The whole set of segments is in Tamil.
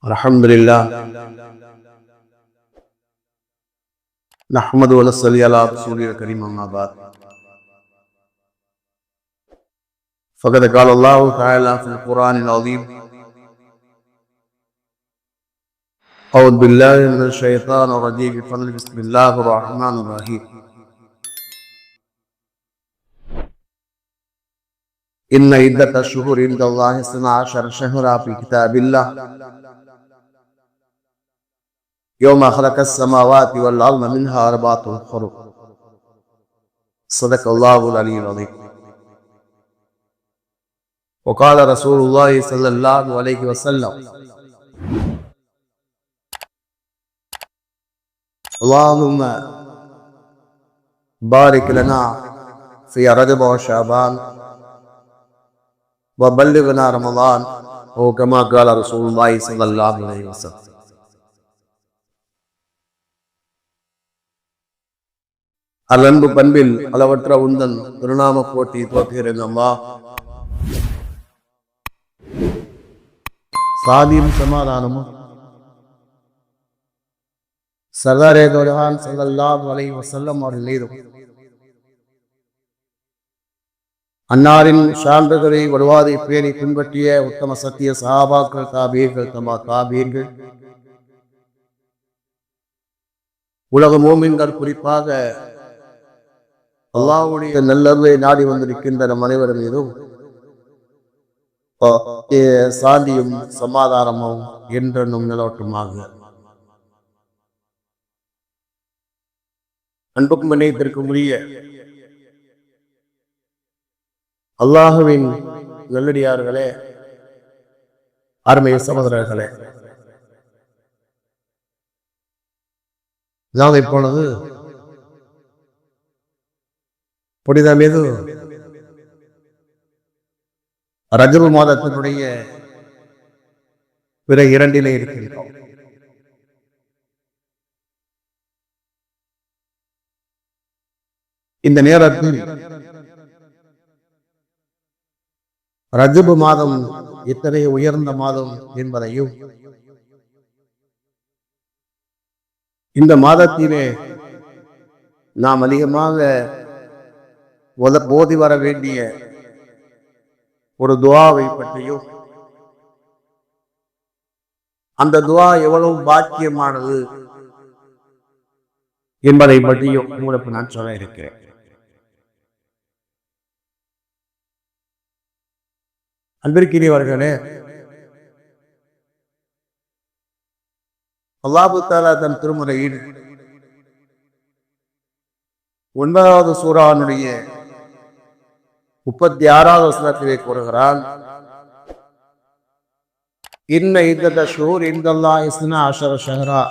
الحمد لله نحمد ونصلي على رسوله الكريم أما بعد فقد قال الله تعالى في القرآن العظيم أعوذ بالله من الشيطان الرجيم بسم الله الرحمن الرحيم إن عدة الشهور عند الله 12 شهرا في كتاب الله يوم خلق السماوات والأرض منها أربعة حرم صدق الله العلي العظيم وقال رسول الله صلى الله عليه وسلم اللهم بارك لنا في رجب وشعبان وبلغنا رمضان أو كما قال رسول الله صلى الله عليه وسلم. அன்பு பண்பில் அளவற்ற உந்தன் திருநாம போட்டி தோற்றுகிறது அம்மா. சாதியும் சமாதானமும் சர்தாரே தோழான் ஸல்லல்லாஹு அலைஹி வஸல்லம் அவர்கள் மீதும் அன்னாரின் சான்றுகளை வலுவாதை பேணி பின்பற்றிய உத்தம சத்திய சஹாபாக்கள் தாபீர்கள் தமா தாபீர்கள் உலக மோமின்கள் குறிப்பாக அல்லாஹ்வுடைய நல்லருளை நாடி வந்திருக்கின்ற நம் அனைவர் மீதும் சாந்தியும் சமாதானமும் என்றென்னும் நிலவட்டுமாக. அன்புக்கும் இணையத்திற்கும் உரிய அல்லாஹுவின் நல்லடியார்களே, அருமை சகோதரர்களே, நான் இப்பொழுது புனிதமிகு ரஜபு மாதத்தினுடைய பிற இரண்டிலே இருக்கின்றோம். இந்த நேரத்தில் ரஜபு மாதம் எத்தனை உயர்ந்த மாதம் என்பதையும் இந்த மாதத்திலே நாம் அதிகமாக போதி வர வேண்டிய ஒரு துஆவை பற்றியும் அந்த துஆ எவ்வளவு பாக்கியமானது என்பதை பற்றியும் உங்களுக்கு நான் சொல்ல இருக்கிறேன். அன்பிற்கினியவர்களே, அல்லாஹ் தஆலா தன் திருமுறையில் 9வது சூரானுடைய 36வது வசனத்திலே கூறுகிறான், இன்ன இத்தத ஷுஹூர் இன்தல்லாஹி 12 ஷஹரா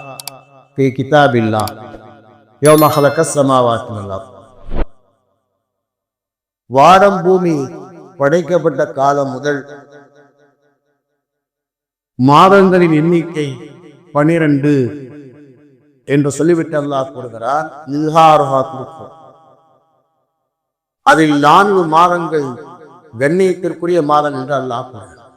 ஃபீ கிதாபில்லாஹ் யௌம ஹலகஸ் ஸமாவாத்தி வல் அர்த். வானம் பூமி படைக்கப்பட்ட காலம் முதல் மாதங்களின் எண்ணிக்கை 12 என்று சொல்லிவிட்டு அல்லாஹ் கூறுகிறான், அதில் 4 மாதங்கள் கண்ணியத்திற்குரிய மாதம் என்று அல்லாஹ் கூறுகிறார்.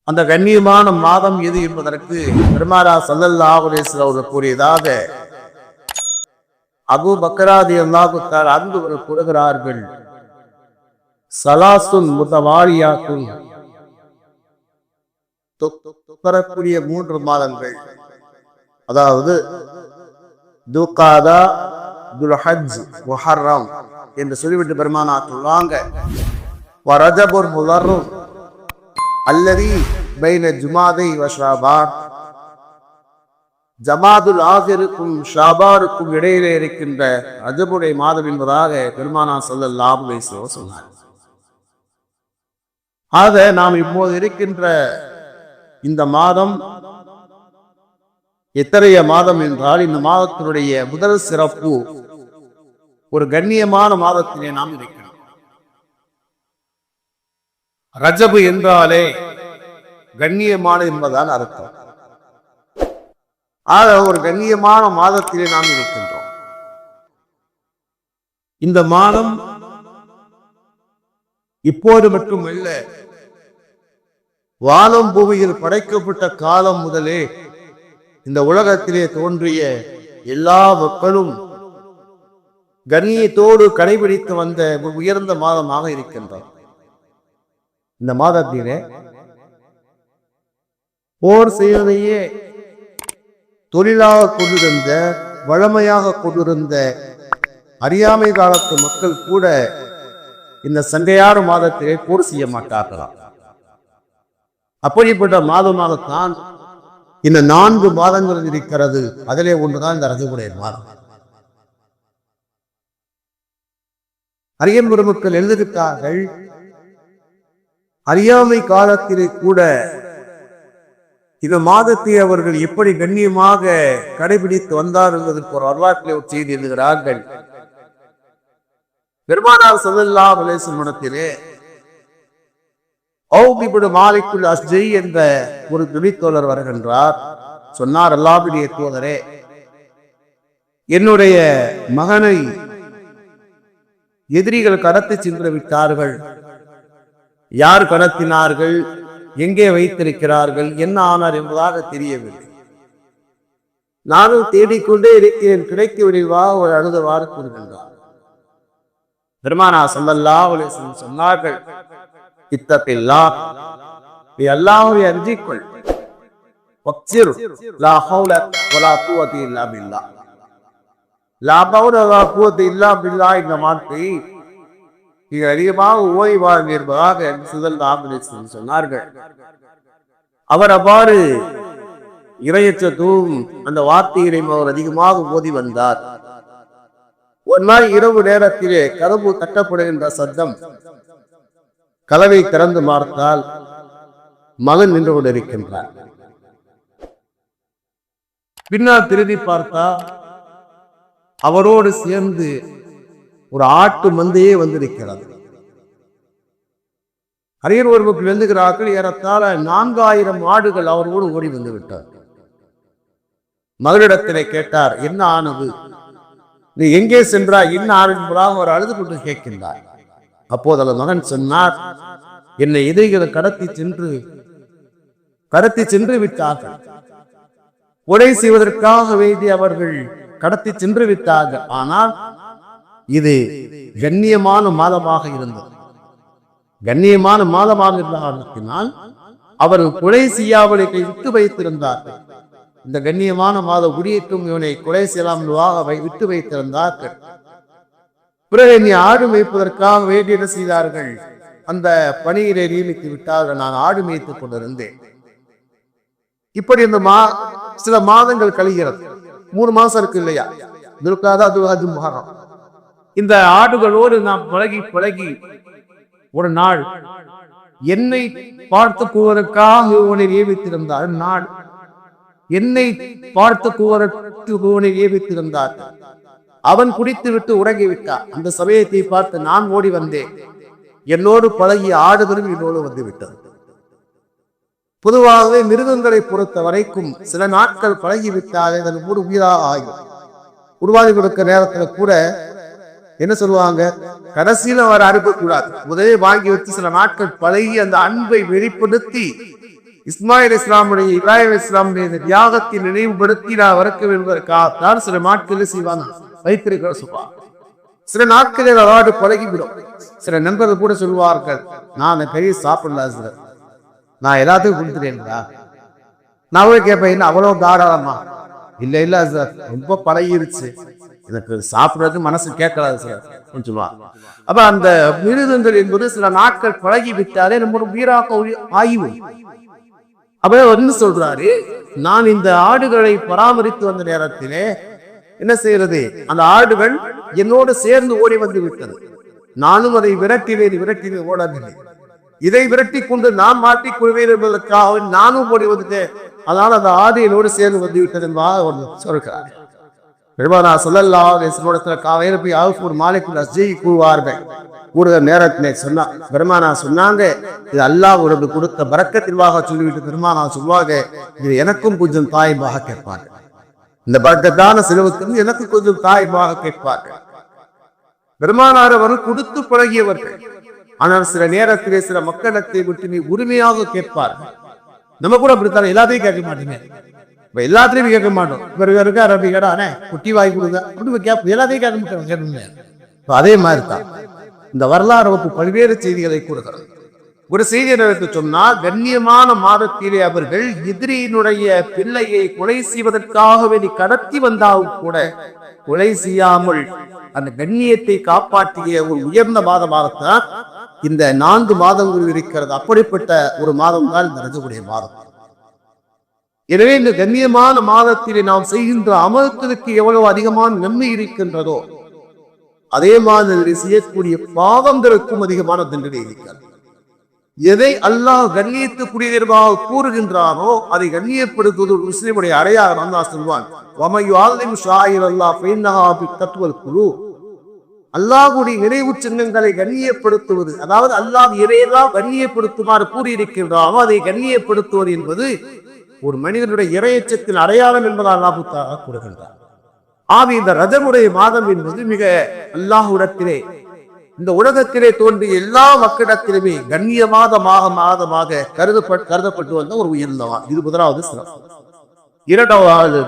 அந்த கண்ணியமான மாதம் எது என்பதற்கு பெருமானா ஸல்லல்லாஹு அலைஹி வஸல்லம் கூறியதாக அபூ பக்கர் ரலியல்லாஹு தஆலா அன்ஹு அவர்கள் கூறுகிறார்கள், ஸலாசுன் முத்தவாலியாத்துன், தொடரக்கூடிய 3 மாதங்கள், அதாவது துல்காதா, துல்ஹஜ், முஹர்ரம் என்று சொல்லிவிட்டு பெருமானா சொல்வாங்க, வரஜபுர் முதர்ரும் அல்லதி பைன ஜுமாதை வ ஷாபான், ஜமாதுல் ஆகிருக்கும் ஷாபாருக்கும் இடையிலே இருக்கின்ற ரஜபுடைய மாதம் என்பதாக பெருமானா ஸல்லல்லாஹு அலைஹி வஸல்லம் சொன்னார். ஆக நாம் இப்போது இருக்கின்ற இந்த மாதம் எத்தகைய மாதம் என்றால், இந்த மாதத்தினுடைய முதல் சிறப்பு ஒரு கண்ணியமான மாதத்திலே நாம் இருக்கிறோம். ரஜபு என்றாலே கண்ணியமான என்பதான் அர்த்தம். ஆக ஒரு கண்ணியமான மாதத்திலே நாம் இருக்கின்றோம். இந்த மாதம் இப்போது மட்டுமல்ல, வானம் பூமியில் படைக்கப்பட்ட காலம் முதலே இந்த உலகத்திலே தோன்றிய எல்லா மக்களும் கண்ணியத்தோடு கடைபிடித்து வந்த உயர்ந்த மாதமாக இருக்கின்றார். இந்த மாதத்திலே போர் செய்வதையே தொழிலாக கொண்டிருந்த, வழமையாக கொண்டிருந்த அறியாமை காலத்து மக்கள் கூட இந்த சண்டையாறு மாதத்திலே போர் செய்ய மாட்டார்களாம். அப்படிப்பட்ட மாதமாகத்தான் இந்த 4 மாதங்கள் இருக்கிறது. அதிலே ஒன்றுதான் இந்த ரஜபுடைய மாதம். அறிஞர் பெருமக்கள் எழுதியிருக்கிறார்கள், அறியாமை காலத்திலே கூட இந்த மாதத்தை அவர்கள் எப்படி கண்ணியமாக கடைபிடித்து வந்தார் என்பதற்கு ஒரு வரலாற்றிலே ஒரு செய்தி எழுதுகிறார்கள். பெருமானார் ஸல்லல்லாஹு அலைஹி வஸல்லம் இடத்திலே மாலிக்குல் அஸ்ஜை என்ற ஒரு நபித்தோழர் வருகின்றார். சொன்னார், அல்லாஹ்வுடைய தூதரே, என்னுடைய மகனை எதிரிகள் கடத்தி சென்று விட்டார்கள். யார் கடத்தினார்கள், எங்கே வைத்திருக்கிறார்கள், என்ன ஆனார் என்பதாக தெரியவில்லை. நானும் தேடிக்கொண்டே இருக்கிறேன், கிடைக்க விரைவா ஒரு அழுதவாறு கூறுகின்றார். பெருமானார் ஸல்லல்லாஹு அலைஹி வஸல்லம் சொன்னார்கள், இத்தகில்லாஹ், நீ அல்லாஹ்வை அஞ்சிக்கொள். வக்ஸிர் லா ஹவுல வலா குவத இல்லா பில்லாஹ். லா ஹவுல வலா குவத இல்லா பில்லாஹ் என்ற வார்த்தை மிக அதிகமாக ஓய்வாக என்பதாக ஸல்லல்லாஹு அலைஹி வஸல்லம் சொன்னார்கள். அவர் அவ்வாறு இறையற்றதும் அந்த வார்த்தையை அவர் அதிகமாக ஓதி வந்தார். ஒரு நாள் இரவு நேரத்திலே கதவு தட்டப்படுகின்ற சத்தம். கதவை திறந்து பார்த்தால் மகன் நின்று கொண்டிருக்கின்றார். பின்னால் திரும்பி பார்த்தா அவரோடு சேர்ந்து ஒரு ஆட்டு மந்தையே வந்திருக்கிறது. அறிஞர் ஒருவருக்கு எழுதுகிறார்கள், ஏறத்தாழ 4000 ஆடுகள் அவரோடு ஓடி வந்து விட்டார். மகளிடத்திலே கேட்டார், என்ன ஆனது, நீ எங்கே சென்றாய், என்ன ஆனதாக அவர் அழுது கொண்டு கேட்கின்றார். அப்போது அந்த மகன் சொன்னார், என்னை எதிரிகளை கடத்தி சென்று விட்டார்கள். கொலை செய்வதற்காக வேண்டி அவர்கள் கடத்தி சென்று விட்டார்கள். ஆனால் இது கண்ணியமான மாதமாக இருந்தது. கண்ணியமான மாதமாக இருந்த காரணத்தினால் அவர்கள் கொலை செய்யாமலை விட்டு வைத்திருந்தார்கள். இந்த கண்ணியமான மாத குடியேற்றும் இவனை கொலை செய்யலாம் விட்டு வைத்திருந்தார்கள். பிறகு நீ ஆடு மேய்ப்பதற்காக வேண்டி என்ன செய்தார்கள், அந்த பணியிலே நியமித்து விட்டார்கள். நான் ஆடு மேய்த்துக் கொண்டிருந்தேன். இப்படி இந்த சில மாதங்கள் கழிகிறது. 3 மாசம் இருக்கு இல்லையா, முஹர்ரம். இந்த ஆடுகளோடு நாம் பழகி ஒரு நாள் என்னை பார்த்து கூவதற்காக இவனை நியமித்திருந்தார். நாள் என்னை பார்த்து கூவதற்கு இவனை நியமித்திருந்தார். அவன் குடித்து விட்டு உறங்கிவிட்டான். அந்த சமயத்தை பார்த்து நான் ஓடி வந்தேன். என்னோடு பழகிய ஆடுகளும் என்னோடு வந்து விட்டது. பொதுவாகவே மிருகங்களை பொறுத்த வரைக்கும் சில நாட்கள் பழகிவிட்டால் இதன் ஒரு உயிராக ஆகும். உருவாகி கொடுக்க நேரத்தில் கூட என்ன சொல்லுவாங்க, கடைசியில அவர் அறுக்கக்கூடாது, முதலே வாங்கி வச்சு சில நாட்கள் பழகி அந்த அன்பை வெளிப்படுத்தி இஸ்மாயில் இஸ்லாமுடைய இப்ராஹிம் இஸ்லாமுடைய தியாகத்தை நினைவுபடுத்தி நான் வரக்க என்பதற்காகத்தான் சில நாட்களில் செய்வாங்க வைத்திருக்கிற சொல்லுவாங்க. சில நாட்களில் அவாடு பழகிவிடும். சில நண்பர்கள் கூட சொல்லுவார்கள், நான் பெரிய சாப்பிடல சார், நான் எல்லாத்துக்கும் கொடுத்துட்டேன்டா. நான் கூட கேட்பேன், என்ன அவ்வளவு தாராளமா? இல்ல சார், ரொம்ப பழகிருச்சு, எனக்கு சாப்பிடுறது மனசு கேட்கலாது சார் சொல்லுவாங்க. அப்ப அந்த மிருகங்கள் என்பது சில நாட்கள் பழகி விட்டாலே நம்ம உயிராக ஆய்வு. அப்ப என்ன சொல்றாரு, நான் இந்த ஆடுகளை பராமரித்து வந்த நேரத்திலே என்ன செய்யறது, அந்த ஆடுகள் என்னோடு சேர்ந்து ஓடி வந்து விட்டது. நானும் அதை விரட்டினேன் ஓடவில்லை. இதை விரட்டி கொண்டு நான் மாட்டிக் கொள்வேன் என்பதற்காக நானும் ஓடி வந்துட்டேன். அதனால அந்த ஆடு என்னோடு சேர்ந்து வந்து விட்டது என்பதாக சொல்கிறார். பெருமானார் ஸல்லல்லாஹு அலைஹி வஸல்லம் காலையில போய் அவுஃபுர் மாலிக்குல் அஸ்ஜை கூறுவார்கள். கூறுகிற நேரத்திலே பெருமானார் சொன்னாங்க, இது அல்லாஹ் உனக்கு கொடுத்த பரக்கத்திற்காக சொல்லிவிட்டு பெருமானார் சொல்வாங்க, இது எனக்கும் கொஞ்சம் தாய்மாக கேட்பார்கள். இந்த பரக்கத்தான செலவுக்கு எனக்கு கொஞ்சம் தாய்மாக கேட்பார்கள். பெருமானார் அவர்கள் கொடுத்து பழகியவர்கள். ஆனால் சில நேரத்திலே சில மக்களிடத்தை விட்டு நீ உரிமையாக கேட்பார். நம்ம கூட அப்படித்தான், எல்லாத்தையும் கேட்க மாட்டீங்க. இப்ப எல்லாத்திலையும் கேட்க மாட்டோம். இவருக்கு அரபி கேடானே குட்டி வாய் கொடுங்க அப்படி எல்லாத்தையும் கேட்க மாட்டோம், கேட்க. அதே மாதிரி தான் இந்த வரலாறு நமக்கு பல்வேறு செய்திகளை கொடுக்கிறது. ஒரு செய்தி எனக்கு சொன்னால், கண்ணியமான மாதத்திலே அவர்கள் எதிரியினுடைய பிள்ளையை கொலை செய்வதற்காக வேண்டி கடத்தி வந்தாலும் கூட கொலை செய்யாமல் அந்த கண்ணியத்தை காப்பாற்றிய ஒரு உயர்ந்த மாதமாகத்தான் இந்த 4 மாதங்கள் இருக்கிறது. அப்படிப்பட்ட ஒரு மாதம் தான் இந்த ரஜபுடைய மாதம். எனவே இந்த கண்ணியமான மாதத்திலே நாம் செய்கின்ற அமல்களுக்கு எவ்வளவு அதிகமான நன்மை இருக்கின்றதோ அதே மாதிரி செய்யக்கூடிய பாவங்களுக்கும் அதிகமான தண்டனை இருக்கிறது. எதை அல்லாஹ் கண்ணியத்துக்குரியதாக கூறுகின்றானோ அதை கண்ணியப்படுத்துவது ஒரு முஸ்லிமுடைய அடையாளம். அல்லாஹ் சொல்வான், அல்லாஹ்வுடைய நினைவு சின்னங்களை கண்ணியப்படுத்துவது, அதாவது அல்லாஹ் எதையெல்லாம் கண்ணியப்படுத்துமாறு கூறியிருக்கின்றானோ அதை கண்ணியப்படுத்துவது என்பது ஒரு மனிதனுடைய இறையச்சத்தின் அடையாளம் என்பதால் அல்லாஹ் கூறுகின்றார். இந்த ரஜபுடைய மாதம் என்பது மிக அல்லாஹ்விடத்திலே, இந்த உலகத்திலே தோன்றிய எல்லா மக்களிடத்திலுமே கண்ணியமான மாதமாக கருதப்பட்டு வந்த ஒரு உயர்ந்தவான். இது முதலாவது சிறப்பு. இரண்டாவது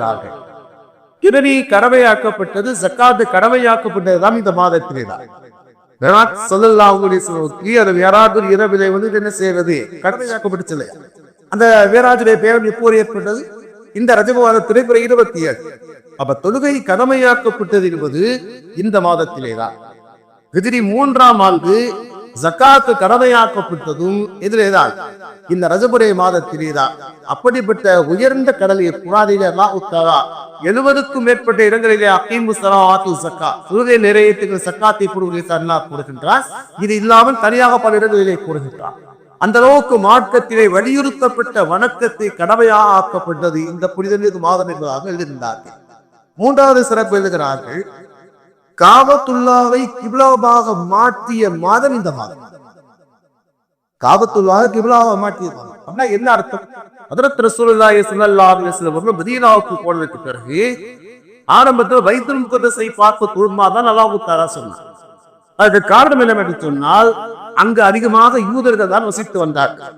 கிருமி கடமையாக்கப்பட்டது, ஜக்காத்து கடமையாக்கப்பட்டதுதான் இந்த மாதத்திலே தான். இரவிலே என்ன செய்வது கடமையாக்கப்பட்டுச்சு. அந்த வேராஜுடைய பேரம் எப்போது ஏற்பட்டது? இந்த ரஜப மாதத்திலே 27. அப்ப தொழுகை கடமையாக்கப்பட்டது என்பது இந்த மாதத்திலேதான். ஹிஜ்ரி 3ஆம் ஆண்டு ஜக்காத்து கடமையாக்கப்பட்டதும் இதிலேதான், இந்த ரஜபுடைய மாதத்திலேதான். அப்படிப்பட்ட உயர்ந்த கடலை குரானிலே அல்லாஹ் தஆலா 70க்கும் மேற்பட்ட இடங்களிலே அகீமு ஸலாவாத்து ஸக்கா, தொழுகை நிறைவேற்றுகிற சக்காத்தை அல்லாஹ் கூறுகின்றார். இது இல்லாமல் தனியாக பல இடங்களிலே கூறுகின்றார். அந்த அளவுக்கு மார்க்கத்திலே வலியுறுத்தப்பட்ட வணக்கத்தை கடமையாக ஆக்கப்பட்டது இந்த புனித மாதம் என்பதாக எழுதினார்கள். 3வது சிறப்பு எழுதுகிறார்கள், காபத்துல்லாவை கிப்லாவாக மாற்றிய மாதம் இந்த மாதம். காபத்துல்லாவை கிப்லாவாக மாற்றிய மாதம் அப்படின்னா என்ன அர்த்தம்? ஹஜ்ரத் ரசூலுல்லாஹி ஸல்லல்லாஹு அலைஹி வஸல்லம் மதீனாவுக்கு போனதுக்கு பிறகு ஆரம்பத்தில் பைத்துல் முகத்தஸை பார்க்க தூர்மாதான் அல்லாஹ் தஆலா சொன்னார். அதுக்கு காரணம் என்னவென்று சொன்னால், அங்கு அதிகமாக யூதர்கள் தான் வசித்து வந்தார்கள்.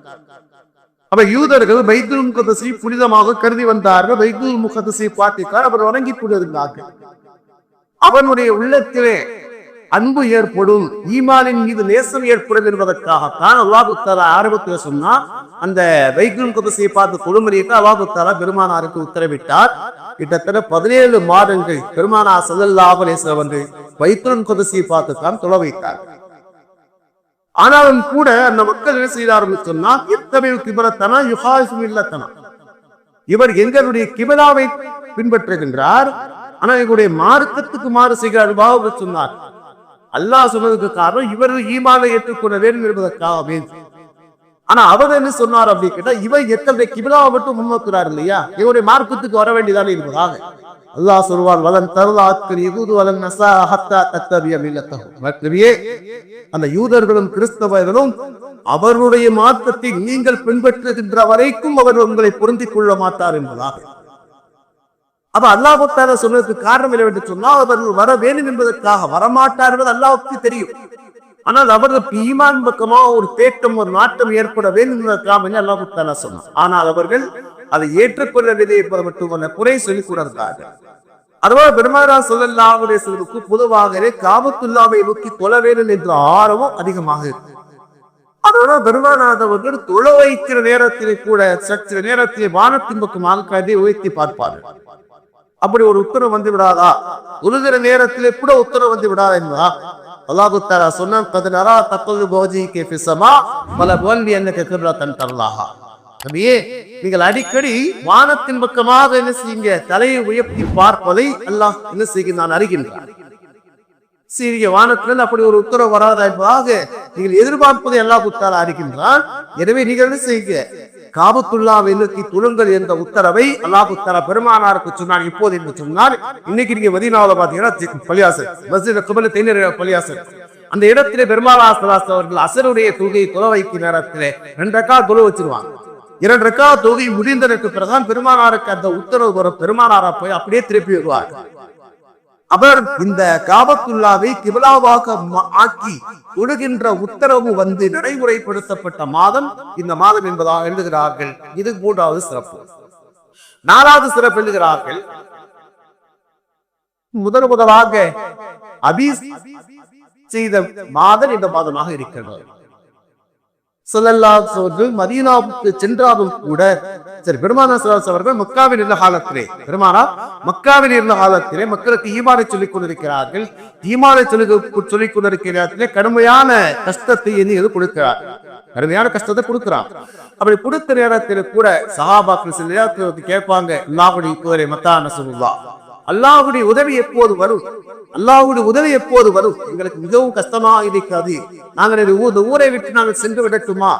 அப்ப யூதர்கள் பைத்துல் முகத்தஸை புனிதமாக கருதி வந்தார்கள். பைத்துல் முகத்தஸை பார்த்தால் அவர் வணங்கி கொண்டிருந்தார்கள். அவனுடைய உள்ளத்திலே அன்பு ஏற்படும், ஈமானின் மீது நேசம் ஏற்படும் என்பதற்காகத்தான் அல்லாஹ் தஆலா ஆரம்பத்தில் சொன்னார். அந்த பைத்துல் முகத்தஸை பார்த்து தொழுமுறையிட்டு அல்லாஹ் தஆலா பெருமானாருக்கு உத்தரவிட்டார். கிட்டத்தட்ட 17 மாதங்கள் பெருமானார் ஸல்லல்லாஹு அலைஹி வஸல்லம் வந்து பைத்துல் முகத்தஸை பார்த்து தான் தொழ வைத்தார். ஆனாலும் கூட அந்த மக்கள் என்ன செய்தார்கள் சொன்னால், எத்தமையு கிபலத்தனா யுஹாஸு மில்லத்தனா, இவர் எங்களுடைய கிபலாவை பின்பற்றுகின்றார், ஆனால் எங்களுடைய மார்க்கத்துக்கு மாறு செய்கிறார் சொன்னார். அல்லாஹ் சொன்னதுக்கு காரணம் இவர் ஈமானை ஏற்றுக்கொள்ள வேண்டும் என்பதற்காக. ஆனா அவர் என்ன சொன்னார் அப்படி கேட்டா, இவர் எத்தனை கிபிலாவை மட்டும் முன்னோக்கிறார் இல்லையா, இவருடைய மார்க்கத்துக்கு வர வேண்டியதானே என்பதாக. அல்லாஹ் சொல்வான், வலன் தர்லாத்கல் யஹூது வலன் நஸாரா ஹத்தா தத்தபிய மில்லத்தஹும். நபியே, அந்த யூதர்களும் கிறிஸ்தவர்களும் அவருடைய மார்க்கத்தை நீங்கள் பின்பற்றுகின்ற வரைக்கும் அவர் உங்களை பொருந்திக் கொள்ள மாட்டார் என்பதாக. அப்ப அல்லாஹ் தஆலா சொன்னதுக்கு காரணம் என்னவென்று சொன்னால், அவர்கள் வர வேண்டும் என்பதற்காக வரமாட்டார் என்பது அல்லாஹ்வுக்கு தெரியும். ஆனால் அவர்களுக்கு ஈமான் பக்கமா ஒரு தேட்டம், ஒரு நாட்டம் ஏற்பட வேண்டும் என்பதற்காக அல்லாஹ் தஆலா சொன்னார். ஆனால் அவர்கள் அதை ஏற்றுக்கொள்ளவில்லை என்பது மட்டுமல்ல, குறை சொல்லிக் கொண்டிருந்தார்கள். அதுபோல பெருமானார் ஸல்லல்லாஹு அலைஹி வஸல்லம் பொதுவாகவே காபத்துல்லாவை நோக்கி தொழ வேண்டும் என்ற ஆர்வம் அதிகமாக இருக்கு. அதோட பெருமானார் அவர்கள் தொழ வைக்கிற நேரத்திலே கூட சற்று நேரத்திலே வானத்தின் பக்கம் கதை உயர்த்தி பார்ப்பார்கள். அப்படி ஒரு உத்தரவு வந்து விடாதா? உழுகிற நேரத்திலே கூட உத்தரவு வந்து விடாதா என்பதா? அல்லாஹ் தஆலா சொன்னான், கதனரா தக்கல் போஜிகே ஃபிஸ்ஸமா வல வல்லி அன்னக கிப்லத்தன் தல்லாஹா. நபியே, நீங்கள் அடிக்கடி வானத்தின் பக்கமாக என்ன செய்யுங்க, தலையை உயர்த்தி பார்ப்பதை அல்லாஹ் என்ன செய்ய நான் அறிகின்றான். சீரிய வானத்திலிருந்து அப்படி ஒரு உத்தரவு வராதா என்பதாக நீங்கள் எதிர்பார்ப்பதை அல்லாஹ் தஆலா அறிகின்றான். எனவே நீங்கள் என்ன செய்யுங்க, காபத்துல்லாவை நோக்கி தொழுங்கள் என்ற உத்தரவை அல்லாஹ் தஆலா பெருமானாருக்கு சொன்னார். இப்போது என்று சொன்னார், இன்னைக்கு நீங்க மதீனாவுல பாத்தீங்கன்னா பள்ளியாசல் மஸ்ஜித் கிப்லத்தைன் பள்ளியாசல், அந்த இடத்திலே பெருமானார் ஸல்லல்லாஹு அலைஹி வஸல்லம் அவர்கள் அஸருடைய தொழுகையை தொழ வைக்கும் நேரத்திலே 2 ரக்காத் தொழ வச்சிருவாங்க. 2 ரக்காத் தொழுகை முடிந்ததற்கு பிறகுதான் பெருமானாருக்கு அந்த உத்தரவு வரும். பெருமானாரா போய் அப்படியே திருப்பி வருவார். அவர் இந்த காபத்துல்லாவை கிபிலாவாக ஆக்கி தொழுகின்ற உத்தரவு நடைமுறைப்படுத்தப்பட்ட மாதம் இந்த மாதம் என்பதாக எழுதுகிறார்கள். இது 3வது சிறப்பு. 4வது சிறப்பு எழுதுகிறார்கள், முதலாக அபீஸ் செய்த மாதம் இந்த மாதமாக இருக்கிறது. மதீனாவுக்கு சென்றாலும் கூட சரி, பெருமானார் அவர்கள் மக்காவில் இருந்த காலத்திலே மக்களுக்கு ஈமானை சொல்லிக் கொண்டிருக்கிறார்கள். ஈமானை சொல்லிக் கொண்டிருக்கிற கடுமையான கஷ்டத்தை கொடுக்கிறார். கடுமையான கஷ்டத்தை கொடுக்கிறார். அப்படி கொடுத்த நேரத்தில் கூட சஹாபாக்கள் சில நேரத்தில் கேட்பாங்க, அல்லாஹ்வுடைய தூதரே மத்தா நஸ்ருல்லாஹ், அல்லாஹ்வுடைய உதவி எப்போது வரும்? அல்லாஹ்வுடைய உதவி எப்போது வரும்? எங்களுக்கு மிகவும் கஷ்டமாக இருக்கிறது. நாங்கள் இந்த ஊரை விட்டு நாங்கள் சென்று விடட்டுமா?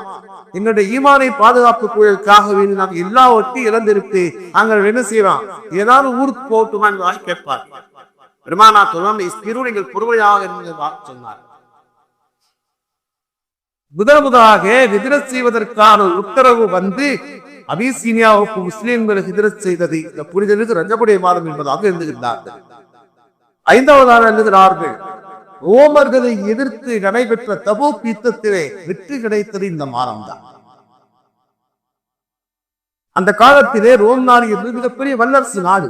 எங்களுடைய ஈமானை பாதுகாப்புக்காகவே நாங்கள் எல்லாவற்றையும் இழந்திருக்கு. நாங்கள் என்ன செய்யறோம்? ஏதாவது ஊருக்கு போகட்டுமா என்பதாக கேட்பார். பெருமானார் சொல்லுவாங்க, நீங்கள் பொறுமையாக சொன்னார். முதலாக ஹிஜ்ரத் செய்வதற்கான உத்தரவு அபிசீனியாவுக்கு முஸ்லிம்கள் ஹிஜ்ரத் செய்தது இந்த புனிதருக்கு ரஜபுடைய மாதம் என்பதாக எழுதுகின்றார்கள். 5வதாக எழுதுகிறார்கள், ரோமர்களை எதிர்த்து நடைபெற்ற தபூக் யுத்தத்திலே வெற்றி கிடைத்தது இந்த மாதம் தான். அந்த காலத்திலே ரோம் நாடு என்று மிகப்பெரிய வல்லரசு நாடு.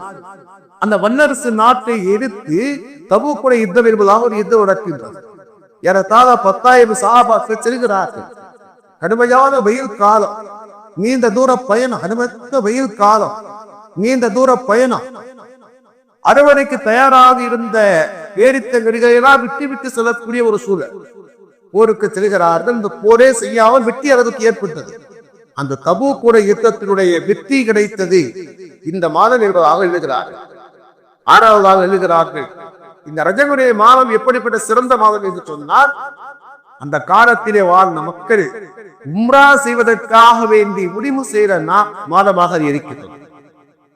அந்த வல்லரசு நாட்டை எதிர்த்து தபூக்குடைய யுத்தம் என்பதாக ஒரு யுத்தம் நடக்கின்றது. ஏறத்தாழ 10,000 சஹாபாக்கள் செல்கிறார்கள். கடுமையான வெயில் காலம், நீண்ட தூர பயணம், அனுமத்த வெயில் காலம், நீண்ட தூர பயணம். அரவணைக்கு தயாராக இருந்த பேரித்தங்கடிகளெல்லாம் விட்டு செல்லக்கூடிய ஒரு சூழல். போருக்கு செல்கிறார்கள். இந்த போரே செய்யாமல் வெற்றி அவருக்கு ஏற்பட்டது. அந்த தபூக் யுத்தத்தினுடைய வெற்றி கிடைத்தது இந்த மாதம் என்பதாக எழுதுகிறார்கள். 6வதாக எழுதுகிறார்கள், இந்த ரஜகுடைய மாதம் எப்படிப்பட்ட சிறந்த மாதம் என்று சொன்னால், அந்த காலத்திலே வாழ்ந்த மக்கள் உம்ரா செய்வதற்காக வேண்டி முடிவு செய்கிற மாதமாக இருக்கிறது.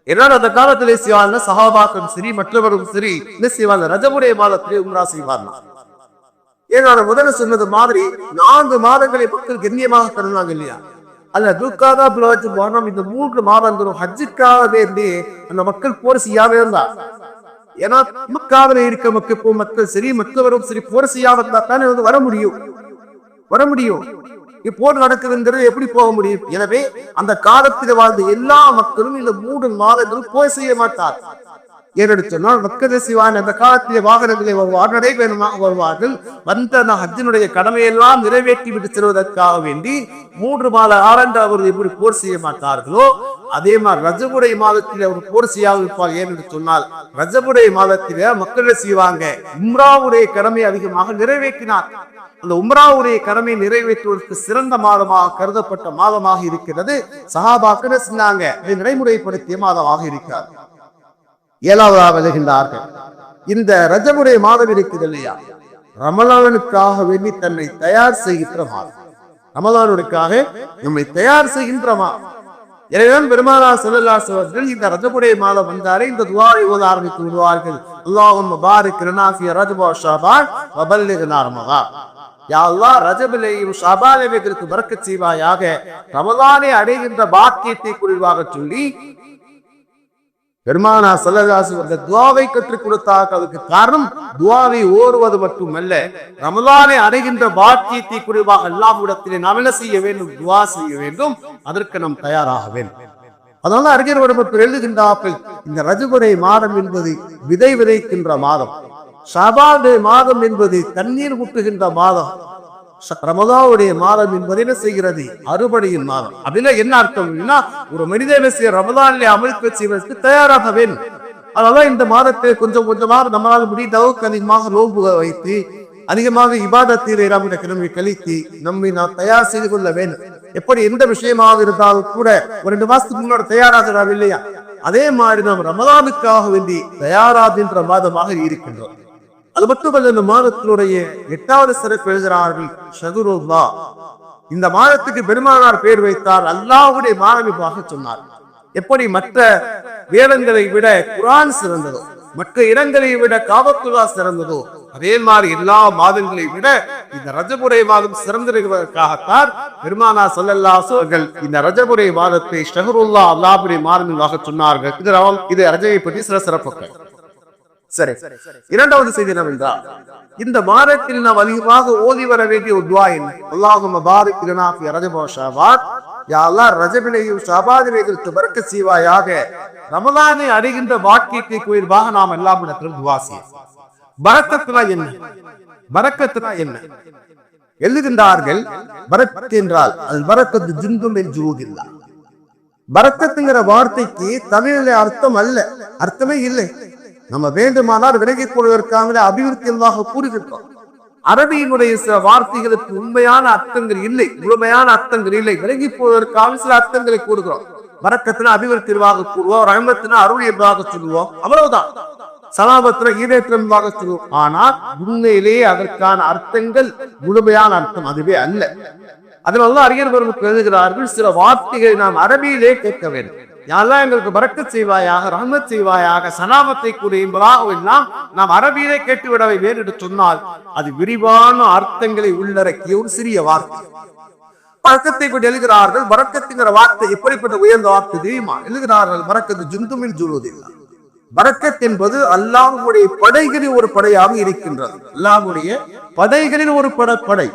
ஏனால் அந்த காலத்திலே செய்வாங்க சஹாபாக்களும் சரி மற்றவரும் சரி என்ன செய்வாங்க, ரஜபுடைய மாதத்திலே உம்ரா செய்வாங்க. ஏன்னா முதல்ல சொன்னது மாதிரி 4 மாதங்களை மக்கள் கண்ணியமாக கருதுனாங்க இல்லையா? அல்ல துல்காதா பிளவச்சு போனோம். இந்த 3 மாதங்களும் ஹஜ்ஜுக்காக வேண்டி அந்த மக்கள் போர் செய்யாம இருந்தார். ஏன்னா மக்காவிலே இருக்க மக்கள் சரி மற்றவரும் சரி போர் செய்யாம இருந்தா தானே வர முடியும். போர் நடக்குதுங்கிறது எப்படி போக முடியும்? எனவே அந்த காலத்தில் வாழ்ந்த எல்லா மக்களும் இந்த 3 மாதங்களும் போய் செய்ய மாட்டார். ஏனென்று சொன்னால் மக்கள் செய்வான் அந்த காலத்திலே வாகனங்களை வருவார்கள். வந்த ஹஜ்ஜினுடைய கடமையெல்லாம் நிறைவேற்றி விட்டு செல்வதற்காக வேண்டி 3 மாத ஆரண்ட அவர்கள் எப்படி போர் செய்ய மாட்டார்களோ அதே மாதிரி ரஜபுடைய மாதத்திலே அவர் போர் செய்யாது இருப்பார். ஏனென்று சொன்னால் ரஜபுடைய மாதத்திலே மக்கள் செய்வாங்க உம்ராவுடைய கடமை அதிகமாக நிறைவேற்றினார். அந்த உம்ராவுடைய கடமை நிறைவேற்றுவதற்கு சிறந்த மாதமாக கருதப்பட்ட மாதமாக இருக்கிறது. சஹாபாக்கள் சொன்னாங்க, இதை நடைமுறைப்படுத்திய மாதமாக இருக்கிறார். 7வதாக எழுகின்றார்கள், இந்த ரஜபுடைய மாதம் இருக்குது இல்லையா, ரமலானுக்காக வேண்டி தன்னை தயார் செய்கின்ற மாதம். ரமலானுக்காக நம்மை தயார் செய்கின்ற மாதம். எனவே பெருமானார் ஸல்லல்லாஹு அலைஹி வஸல்லம் இந்த ரஜபுடைய மாதம் வந்தாலே இந்த துஆவை ஓத ஆரம்பித்து விடுவார்கள். அல்லாஹும்ம பாரிக் லனா ஃபீ ரஜப வ ஷஅபான் வ பல்லிக்னா ரமலான். யா அல்லாஹ், ரஜபிலேயும் ஷஅபானிலும் எங்களுக்கு பரக்கத் செய்வாயாக, ரமலானை அடைகின்ற பாக்கியத்தை குறைவாக சொல்லி பெருமானார் ஸல்லல்லாஹு அலைஹி வஸல்லம் துஆவை கற்றுக் கொடுத்தார்கள். அதுக்கு காரணம் துஆவை ஓதுவது மட்டுமல்ல, ரமலானை அடைகின்ற பாக்கியத்தை குறைவாக அல்லாஹ்விடத்திலே நாம் என்ன செய்ய வேண்டும்? துஆ செய்ய வேண்டும். அதற்கு நாம் தயாராக வேண்டும். அதனால அறிஞர் வடமத்தில் எழுதுகின்றார்கள், இந்த ரஜபுடைய மாதம் என்பது விதை விதைக்கின்ற மாதம், ஷஅபானுடைய மாதம் என்பது தண்ணீர் ஊற்றுகின்ற மாதம், ரமலானுடைய மாதம் என்பது என்ன செய்கிறது? அறுவடையின் மாதம். அப்படின்னா என்ன அர்த்தம்? ஒரு மனிதனை ரமலானிலே அமல்க்கு செய்வதற்கு தயாராக வேண்டும். அதனால இந்த மாதத்தை கொஞ்சம் கொஞ்சமாக நம்மளால் முடிந்த அளவுக்கு அதிகமாக நோன்பு வைத்து அதிகமாக இபாதத்திலே நம்முடைய கிழமை கழித்து நம்மை நாம் தயார் செய்து கொள்ள வேண்டும். எப்படி எந்த விஷயமாக இருந்தாலும் கூட ஒரு 2 மாசத்துக்கு முன்னாடி தயாராகிறார் இல்லையா? அதே மாதிரி நாம் ரமலானுக்காக வேண்டி தயாராகின்ற மாதமாக இருக்கின்றோம். அது மட்டுமல்ல, இந்த மாதத்தினுடைய 8வது சிறப்பு எழுதுகிறார்கள் ஷஹ்ருல்லாஹ். இந்த மாதத்துக்கு பெருமானார் பெயர் வைத்தார் அல்லாஹ்வுடைய மாதமாக சொன்னார். எப்படி மற்ற வேதங்களை விட குர்ஆன் சிறந்ததோ, மற்ற இடங்களை விட காபத்துல்லா சிறந்ததோ, அதே மாதிரி எல்லா மாதங்களை விட இந்த ரஜபுடைய மாதம் சிறந்திருப்பதற்காகத்தான் பெருமானார் ஸல்லல்லாஹு அலைஹி வஸல்லம் இந்த ரஜபுடைய மாதத்தை ஷஹ்ருல்லாஹ் அல்லாஹ்வுடைய மாதமாக சொன்னார்கள். இது ரஜபை பற்றி சில சிறப்புகள். சரி, இரண்டாவது செய்தி என்னவென்றால், இந்த மாதத்தில் நாம் அதிகமாக ஓதி வர வேண்டிய ஒரு துஆ என்ன? அல்லாஹும்ம பாரிக் லனா ஃபீ ரஜப வ ஷஅபான். யா அல்லாஹ், ரஜபிலேயும் ஷஅபானிலேயும் பரக்கத் செய்வாயாக. ரமலானை அடைகின்ற வாக்கியத்தை கோயில்வாக நாம் எல்லாம் இடத்திலும் துஆ செய்வோம். பரக்கத்துனா என்ன? பரக்கத்துனா என்ன? எழுதுகின்றார்கள், பரக்கத் என்றால் அது பரக்கத்து ஜுந்தும் மின் ஜுனூதில்லாஹ். பரக்கத்துங்கிற வார்த்தைக்கு தமிழில் அர்த்தம் அல்ல, அர்த்தமே இல்லை. நம்ம வேண்டுமானால் விலகிக் கொள்வதற்காக அபிவிருத்தியாக கூறுகின்றோம். அரபியினுடைய சில வார்த்தைகளுக்கு உண்மையான அர்த்தங்கள் இல்லை, முழுமையான அர்த்தங்கள் இல்லை. விலகி போவதற்காக சில அர்த்தங்களை கூறுகிறோம். பரக்கத்தின அபிவிருத்திவாக கூறுவோம், ரஹமத்தின அருளியவாக சொல்லுவோம், அவ்வளவுதான். சலாபத்தின ஈரேற்றமாக சொல்லுவோம். ஆனால் உண்மையிலேயே அதற்கான அர்த்தங்கள் முழுமையான அர்த்தம் அதுவே அல்ல. அதனால அறிஞர்களுக்கு எழுதுகிறார்கள், சில வார்த்தைகளை நாம் அரபியிலே கேட்க வேண்டும். யாரெல்லாம் எங்களுக்கு பரக்கத் செய்வாயாக, ரஹ்மத் செய்வாயாக, சலாமத்தை கூறியெல்லாம் நாம் அரபியிலே கேட்டுவிடவை வேண்டும் என்று சொன்னால் அது விரிவான அர்த்தங்களை உள்ளடக்கிய ஒரு சிறிய வார்த்தை. பரக்கத்தை கொண்டு எழுதுகிறார்கள். பரக்கத்துங்கிற வார்த்தை எப்படிப்பட்ட உயர்ந்த வார்த்தை தெரியுமா? எழுதுகிறார்கள், பரக்கத்து ஜுந்துமில் ஜுலூதில்லாஹ். பரக்கத் என்பது அல்லாஹ்வுடைய படைகளின் ஒரு படையாக இருக்கின்றது. அல்லாஹ்வுடைய படைகளின் ஒரு படை.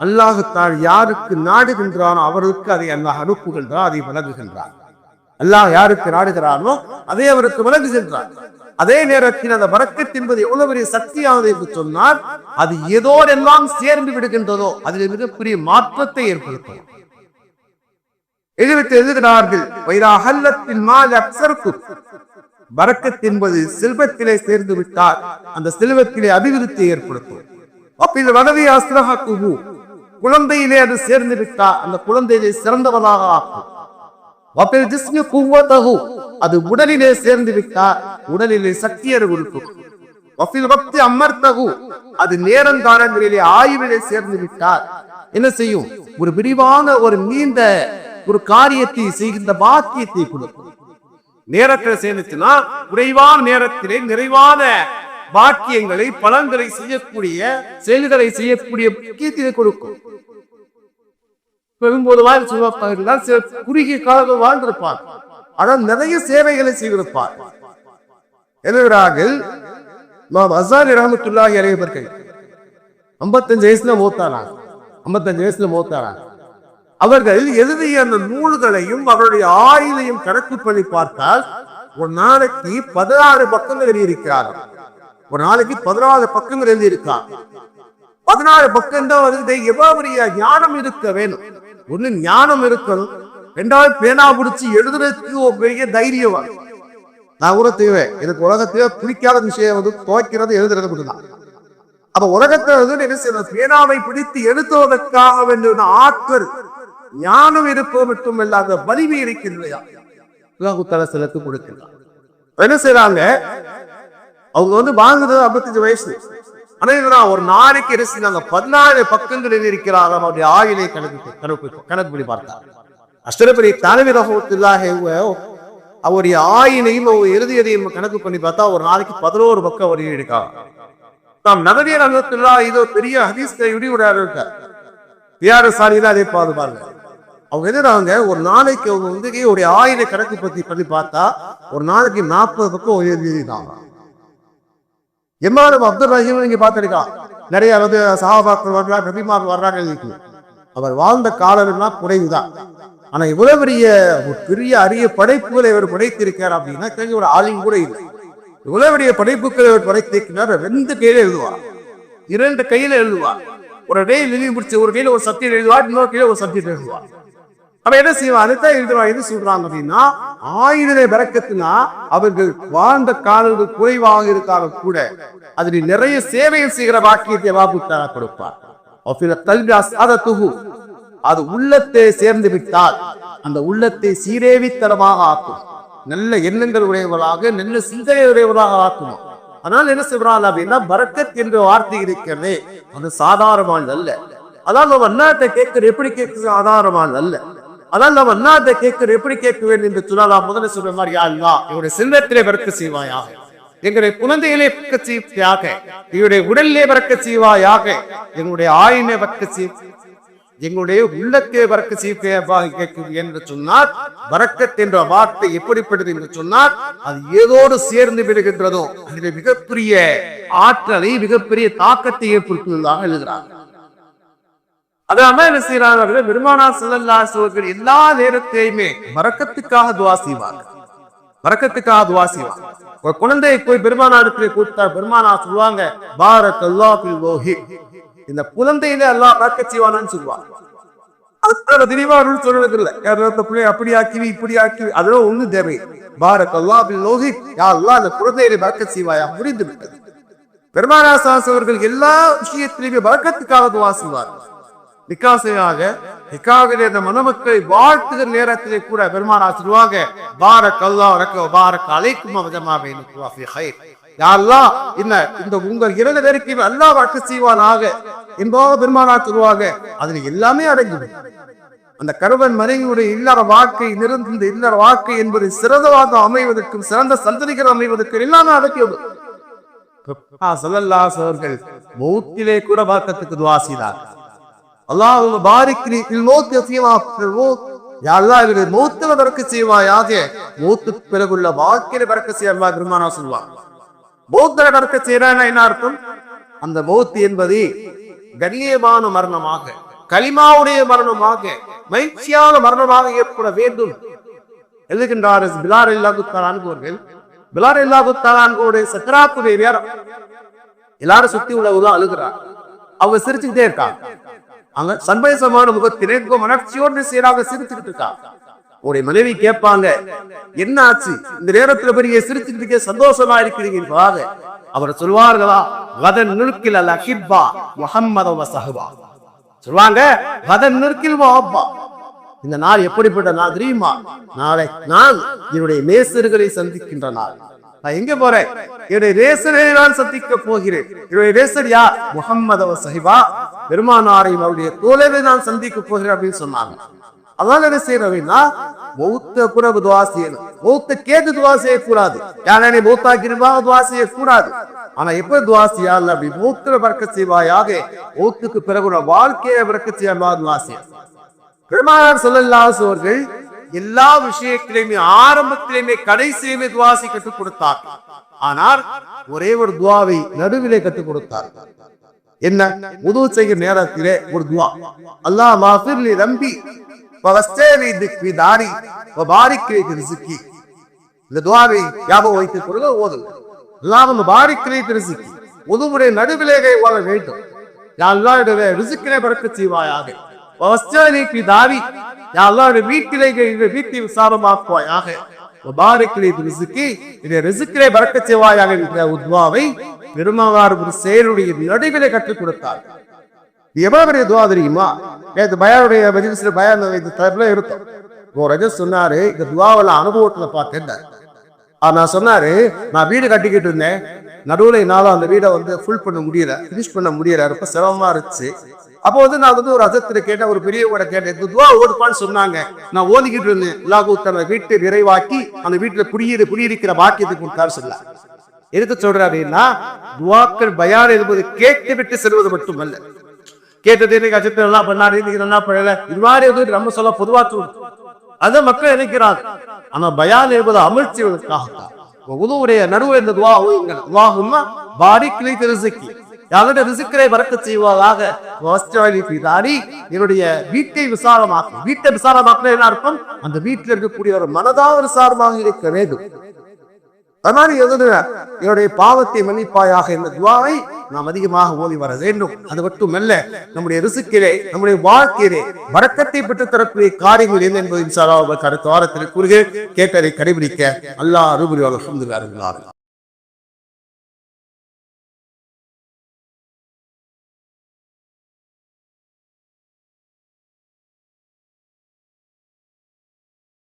அல்லாஹ் தான் யாருக்கு நாடுகின்றானோ அவருக்கு அதை அல்லாஹ் அனுப்புகின்றான், அதை வழங்குகின்றான். அல்லாஹ் யாருக்கு நாடுகிறானோ அதை அவருக்கு வழங்குகின்றான். அதே நேரத்தில் அந்த பரக்கத் என்பது எவ்வளவு பெரிய சக்தியானது என்று சொன்னால், அது ஏதோரெல்லாம் சேர்ந்து விடுகின்றதோ அதில் மிகப்பெரிய மாற்றத்தை ஏற்படுத்தும். எழுதுகிறார்கள், பரக்கத் என்பது செல்வத்திலே சேர்ந்து விட்டால் அந்த செல்வத்திலே அபிவிருத்தி ஏற்படுத்தும். குழந்தையிலே அது சேர்ந்து விட்டால் அந்த குழந்தையை சிறந்தவனாக ஆக்கும். அது உடலிலே சேர்ந்து விட்டால் உடலிலே சக்தியர் கொடுக்கும். அது நேரங்காலங்களிலே ஆய்விலே சேர்ந்து விட்டால் என்ன செய்யும்? ஒரு விரிவான ஒரு நீண்ட ஒரு காரியத்தை செய்கின்ற பாக்கியத்தை கொடுக்கும். நேரத்தில் சேர்ந்துச்சுன்னா குறைவான நேரத்திலே நிறைவான பாக்கியங்களை, பலன்களை செய்யக்கூடிய, செயல்களை செய்யக்கூடிய முக்கியத்தை கொடுக்கும். பெரும்போது சில குறுகிய காலங்கள் வாழ்ந்திருப்பார், ஆனால் நிறைய சேவைகளை செய்திருப்பார். எழுதுகிறார்கள், அஸ்ஸாலி ரஹ்மத்துல்லாஹி அலைஹி அவர்கள் 55 வயசுல மூத்தானாங்க. 55 வயசுல மூத்தானாங்க. அவர்கள் எழுதிய அந்த நூல்களையும் அவருடைய ஆயுளையும் கணக்கு பண்ணி பார்த்தால் ஒரு நாளைக்கு 16 பக்கங்கள் எழுதியிருக்கிறார்கள். ஒரு நாளைக்கு 14 பக்கங்கள் எழுதியிருக்கார். 14 பக்கம் தான் வந்து எவ்வளவு ஞானம் இருக்க வேணும். ஒண்ணு ஞானம் இருக்கணும், ரெண்டாவது பேனா பிடிச்சி எழுதுறதுக்கு ஒரு பெரிய தைரியம். நான் கூட தேவை, எனக்கு உலகத்திலே பிடிக்காத விஷயம் வந்து துவைக்கிறது, எழுதுறது மட்டும்தான். அப்ப உலகத்துல வந்து என்ன செய்யணும்? பேனாவை பிடித்து எழுதுவதற்காக வேண்டிய ஆற்றல், ஞானம் இருப்போம் மட்டும் இல்லாத வலிமை இருக்கின்றையா சிலருக்கு கொடுக்கிறார். என்ன செய்யறாங்க? அவங்க வந்து வாங்குறது 55 வயசு. ஆனா ஒரு நாளைக்கு என்ன செய்யறாங்க? 14 பக்கங்கள் இருக்கிறாங்க. அவருடைய ஆயுளை கணக்கு பண்ணி பார்த்தார். அஷ்டரபதி தலைவி ரஹ்மத்துல்லாஹி அவருடைய ஆயினையும் எழுதியதையும் கணக்கு பண்ணி பார்த்தா ஒரு நாளைக்கு 11 பக்கம் அவர் எழுதியிருக்காங்க. நாம் நபவி ரஹ்மத்துல்லாஹி இதோ பெரிய ஹதீஸ் அதே பாருங்க. அவங்க எதிராங்க ஒரு நாளைக்கு அவங்க வந்து ஒரு ஆயினை கணக்கு பண்ணி பார்த்தா ஒரு நாளைக்கு 40 பக்கம் எழுதியிருக்காங்க. எம்மாலும் அப்துல் ரஹீம் நீங்க பார்த்திருக்கான். நிறைய வந்து சஹாபாக்கள் வர்றாங்க, நபிமார்கள் வர்றாங்க. அவர் வாழ்ந்த காலம் குறைவுதான். ஆனா இவ்வளவு பெரிய அரிய படைப்புகளை அவர் படைத்திருக்கார் அப்படின்னா ஒரு ஆளும் கூட இல்லை. இவ்வளவு பெரிய படைப்புகளை அவர் படைத்திருக்கிறார். 2 கையில எழுதுவார், 2 கையில எழுதுவார். ஒரு கையில் எழுதி முடிச்சு ஒரு கையில ஒரு சப்ஜெக்ட் எழுதுவார், இன்னொரு கையில ஒரு சப்ஜெக்ட் எழுதுவார். அவன் என்ன செய்வான்? அதுதான் எழுதுவான். எது சொல்றாங்க அப்படின்னா, ஆயுளை பரக்கத்துனா அவர்கள் வாழ்ந்த காலங்கள் குறைவாக இருக்காங்க கூட அதில் நிறைய சேவைகள் செய்கிற வாக்கியத்தை வாபுத்தாக கொடுப்பார். அது உள்ளத்தை சேர்ந்து விட்டால் அந்த உள்ளத்தை சீரேவித்தனமாக ஆக்கும். நல்ல எண்ணங்கள் உடையவர்களாக, நல்ல சிந்தனை உடையவர்களாக ஆக்கும். அதனால என்ன செய்வாங்க அப்படின்னா, பரக்கத் என்ற வார்த்தை இருக்கிறதே அது சாதாரணமானது அல்ல. அதாவது நம்ம அண்ணாத்தை கேட்கிற எப்படி கேட்கிற சாதாரணமானது அல்ல. அதாவது நம்ம அண்ணாத்தை கேட்கிற எப்படி கேட்க வேண்டும் என்று சொன்னால் முதல்ல சொல்ற மாதிரி, யா அல்லாஹ் என்னுடைய செல்வத்திலே பரக்கத் செய்வாயாக, எங்களுடைய குழந்தையிலே பரக்கத் செய்வாயாக, என்னுடைய உடலிலே பரக்கத் செய்வாயாக, என்னுடைய ஆயினை பரக்கத் செய், எங்களுடைய உள்ளத்தை பறக்க கேட்குது என்று சொன்னால், பரக்கத் என்ற வார்த்தை எப்படிப்பட்டது என்று சொன்னால், அது ஏதோடு சேர்ந்து விடுகின்றதோ அதில் மிகப்பெரிய ஆற்றலை, மிகப்பெரிய தாக்கத்தை ஏற்படுத்துவதாக எழுதுகிறார். அதான் என்ன செய்யறாங்க, பெருமானார் ஸல்லல்லாஹு அலைஹி வஸல்லம் எல்லா நேரத்தையுமே பரக்கத்துக்காக துஆ செய்வாங்க. பரக்கத்துக்காக துஆ செய்வாங்க. ஒரு குழந்தையை போய் பெருமானாருக்கு கூப்பிட்டா பெருமானார் சொல்லுவாங்க, பாரக்கல்லாஹு ஃபில் வஹி, இந்த குழந்தையில அல்லாஹ் பரக்கத் செய்வானான்னு சொல்லுவாங்க. அது தெளிவா சொல்றது இல்லை. அப்படி ஆக்கி இப்படி ஆக்கி அதெல்லாம் ஒண்ணு தேவை. பாரக்கல்லாஹு ஃபில் வஹி, யா அல்லாஹ் இந்த குழந்தையில பரக்கத் செய்வாயா, முடிந்து விட்டது. பெருமானார் ஸல்லல்லாஹு அலைஹி வஸல்லம் அவர்கள் எல்லா விஷயத்திலுமே பரக்கத்துக்காக துஆ செய்வார்கள். நிக்காசையாக நிக்காவிலே இந்த மணமக்களை வாழ்த்துகிற நேரத்திலே கூட பெருமானார் சொல்லுவாங்க, பாரக்கல்லாஹு லக வ பாரக அலைக்கும் வஜமா பைனகுமா ஃபீ கைர், யா அல்லாஹ் இந்த உங்கள் இரண்டு பேருக்கு அல்லாஹ் பரக்கத் செய்வானாக என்பதாக பெருமானார் சொல்லுவாங்க. அதுல எல்லாமே அடங்கும். அந்த கருவன் மனைவியுடைய இல்லற வாழ்க்கை, நிறந்த இல்லற வாழ்க்கை என்பது சிறந்தவாக அமைவதற்கும் சிறந்த சந்ததிகள் அமைவதற்கும் எல்லாமே அடக்கியது. ஸல்லல்லாஹு அலைஹி வஸல்லம் மௌத்திலே கூட பரக்கத்துக்கு துஆ செய்தார்கள். அல்லாஹும்ம பாரிக் லி ஃபில் மௌத்தி ஃபீமா ஃபில் மௌத், யா அல்லாஹ் இவருடைய மௌத்தில பரக்கத் செய்வாயாக, மௌத்துக்கு பிறகுள்ள வாழ்க்கையில பரக்கத் செய்ய அல்லாஹ் பெருமானார் சொல்வாங்க. மௌத்தில பரக்கத் செய்யறானா என்ன அர்த்தம்? அந்த மௌத் என்பது கண்ணியமான மரணமாக, கலிமாவுடைய மரணமாக, மகிழ்ச்சியான மரணமாக ஏற்பட வேண்டும் எழுதுகின்றார் பிலால் ரலியல்லாஹு தஆலா அன்ஹு அவர்கள். பிலால் ரலியல்லாஹு தஆலா அன்ஹுடைய சக்கராத்துடைய நேரம் எல்லாரும் சுத்தி உள்ளவங்க அழுகிறார். அவங்க சிரிச்சுக்கிட்டே இருக்காங்க. அங்க சன்மயசமான முகத்திலே மனர்ச்சியோடு சீராக சிரிச்சுக்கிட்டு இருக்காங்க. உடைய மனைவி கேட்பாங்க, என்ன ஆச்சு இந்த நேரத்துல பெரிய சிரிச்சுக்கிட்டு சந்தோஷமா இருக்கிறீங்க? அவர் சொல்வார்களா, வதன் நிற்கில் அல்ல ஹிப்பா முஹம்மத வ ஸஹபா, சொல்வாங்க வதன் நிற்கில் வஹப்பா, இந்த நாள் எப்படிப்பட்ட நாள் தெரியுமா? நாளை நான் என்னுடைய நேசர்களை சந்திக்கின்ற நாள். நான் எங்க போறேன்? என்னுடைய நேசரை நான் சந்திக்க போகிறேன். என்னுடைய நேசர் யார்? முஹம்மது வ ஸஹபா, பெருமானாரை அவருடைய தோழரை நான் சந்திக்க போகிறேன் அப்படின்னு சொன்னாங்க. அதான் என்ன செய்யறதுன்னா, மௌத்த பிறகு துஆ செய்யணும். மௌத்த கேட்டு துஆ செய்யக்கூடாது. யானை மௌத்தாக்கிருவா துஆ செய்யக்கூடாது. ஆனா எப்ப துஆ செய்யல அப்படி மௌத்துல பரக்கத் செய்வாயாக, மௌத்துக்கு பிறகு வாழ்க்கையை பரக்கத் செய்வாயாக துஆ செய்யணும். பெருமானார் ஸல்லல்லாஹு அலைஹி வஸல்லம் எல்லா விஷயத்திலுமே ஆரம்பத்திலுமே கடைசியிலுமே துஆவை கற்றுக் கொடுத்தார். ஆனால் ஒரே ஒரு துஆவை நடுவிலே கற்றுக் கொடுத்தார். என்ன? உது செய்கிற நேரத்திலே ஒரு துஆ, அல்லாஹ் மாஃபிர் லி ரம்பி வஸ்தரி திக்வி தாரி வபாரிக் லி ரிஸ்கி. இந்த துஆவை ஞாபகம் வைத்துக் கொள்ளுங்க, ஓதுங்க. அல்லாஹ் முபாரிக் லி ரிஸ்கி, உதுவுடைய நடுவிலே ஓத வேண்டும். யா அல்லாஹ் என்னுடைய ரிஸ்கிலே பரக்கத் செய்வாயாக. வஸ்தரி தாரி, யா அல்லாஹ் வீட்டிலே வீட்டை விசாலமாக்குவாயாக. வபாரிக் லி ரிஸ்கி, இந்த ரிஸ்கிலே பரக்கத் செய்வாயாக என்ற துஆவை பெருமானார் ஒரு செயலுடைய நடுவிலே கற்றுக் கொடுத்தார். எவ்வளவு பெரிய துஆ தெரியுமா? பயானுடைய மஜ்லிஸ்ல பயான் தலைப்புல இருக்கும். ரஜஸ் சொன்னாரு, இந்த துஆவெல்லாம் அனுபவத்துல பார்த்தேன். நான் சொன்னாரு, நான் வீடு கட்டிக்கிட்டு இருந்தேன், நடுவுல என்னால அந்த வீடை ஃபுல் பண்ண முடியல, பினிஷ் பண்ண முடியல, ரொம்ப சிரமமா இருந்துச்சு. அப்போ நான் ஒரு அசத்துல கேட்டேன், ஒரு பெரிய கூட கேட்டேன், இந்த துஆ ஓடுப்பான்னு சொன்னாங்க. நான் ஓதிக்கிட்டு இருந்தேன். அல்லாஹ் தன்னை வீட்டை நிறைவாக்கி அந்த வீட்டுல குடியிருக்கிற பாக்கியத்தை கொடுத்தாரு சொல்ல. எதுக்கு சொல்றாருன்னா, துஆக்கள் பயான் என்பது கேட்டு விட்டு செல்வது மட்டுமல்ல. கேட்டது அஜத்தை நல்லா பண்ணாரு, நல்லா பண்ணல, இது மாதிரி நம்ம சொல்ல பொதுவா தோணும். அதை மக்கள் நினைக்கிறாங்க. ஆனா பயான் என்பது அமல் செய்வதற்காகத்தான். உதுவுடைய நடுவு இந்த துஆ ஓதுங்கள். அல்லாஹும்ம பாரிக் லி ரிஸ்கி, யாருடைய ரிஸ்கிலே பரக்கத் செய்வாயாக. வஸ்தரி ஃபீ தாரி, என்னுடைய வீட்டை விசாலமாக்கு. வீட்டை விசாலமாக்குனா என்ன அர்த்தம்? அந்த வீட்டில் இருக்கக்கூடிய ஒரு மனதாக விசாலமாக இருக்க வேண்டும். அதனால என்னுடைய பாவத்தை மன்னிப்பாயாக என்ற துஆவை நாம் அதிகமாக ஓதி வர வேண்டும். அது மட்டுமல்ல, நம்முடைய ரிஸ்கிலே, நம்முடைய வாழ்க்கையிலே பரக்கத்தை பெற்று தரக்கூடிய காரியங்கள் என்ன என்பது இன்ஷா அல்லாஹ் அடுத்த வாரத்தில் கூறுகிறேன். கேட்டதை கடைபிடிக்க அல்லாஹ் அருள் புரிவார். அல்ஹம்துலில்லாஹ்.